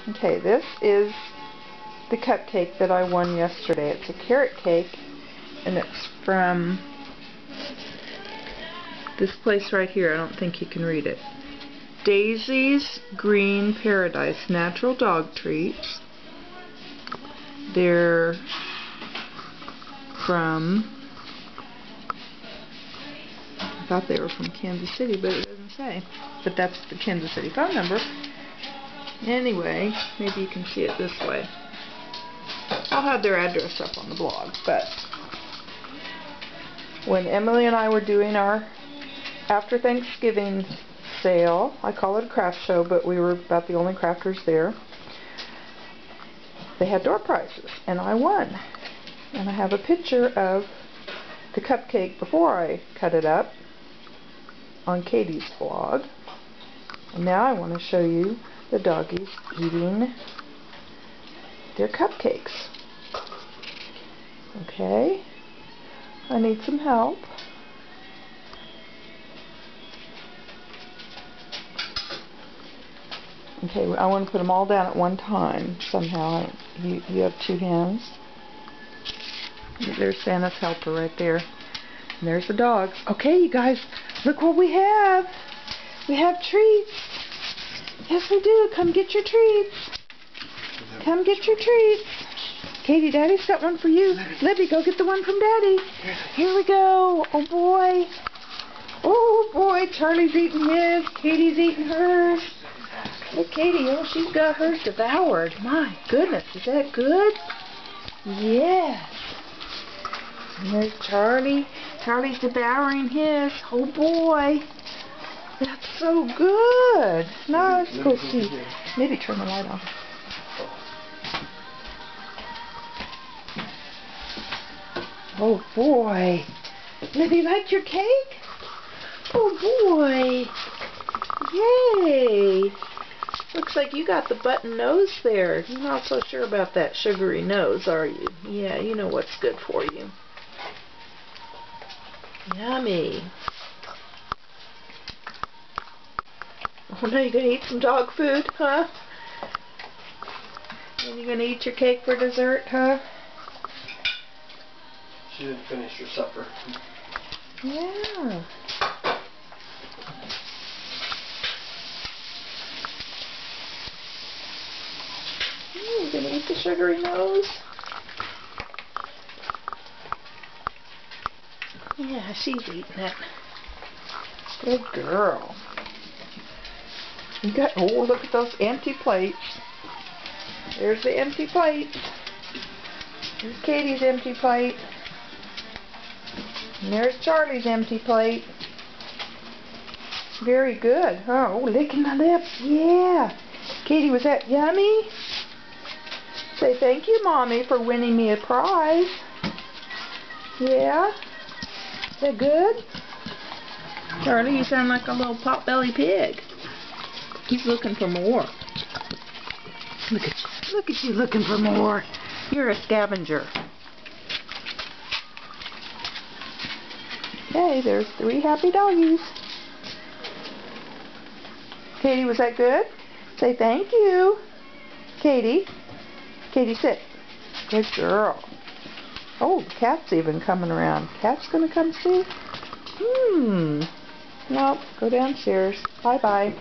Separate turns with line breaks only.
Okay, this is the cupcake that I won yesterday. It's a carrot cake, and it's from this place right here. I don't think you can read it. Daisy's Green Paradise Natural Dog Treats. They're from, I thought they were from Kansas City, but it doesn't say. But that's the Kansas City phone number. Anyway, maybe you can see it this way. I'll have their address up on the blog, but when Emily and I were doing our after Thanksgiving sale, I call it a craft show, but we were about the only crafters there, they had door prizes, and I won. And I have a picture of the cupcake before I cut it up on Katie's blog. And now I want to show you the doggies eating their cupcakes. Okay, I need some help. Okay, I want to put them all down at one time somehow. You have two hands. There's Santa's helper right there. And there's the dogs. Okay, you guys, look what we have. We have treats. Yes, we do. Come get your treats. Come get your treats. Katie, Daddy's got one for you. Libby, go get the one from Daddy. Here we go. Oh, boy. Oh, boy. Charlie's eating his. Katie's eating hers. Look, Katie. Oh, she's got hers devoured. My goodness. Is that good? Yes. And there's Charlie. Charlie's devouring his. Oh, boy. That's so good. Now let's go see. Maybe turn the light off. Oh boy. Libby, like your cake? Oh boy. Yay. Looks like you got the button nose there. You're not so sure about that sugary nose, are you? Yeah, you know what's good for you. Yummy. Oh, now you're going to eat some dog food, huh? And you're going to eat your cake for dessert, huh?
She didn't finish her supper.
Yeah. You're going to eat the sugary nose? Yeah, she's eating it. Good girl. You got, oh, look at those empty plates. There's the empty plate. There's Katie's empty plate. And there's Charlie's empty plate. Very good. Oh, licking the lips. Yeah. Katie, was that yummy? Say thank you, Mommy, for winning me a prize. Yeah? Is that good? Charlie, you sound like a little pot-belly pig. He's looking for more. Look at you. Look at you looking for more. You're a scavenger. Okay, there's 3 happy doggies. Katie, was that good? Say thank you. Katie. Katie, sit. Good girl. Oh, the cat's even coming around. Cat's gonna come see? Nope, go downstairs. Bye-bye.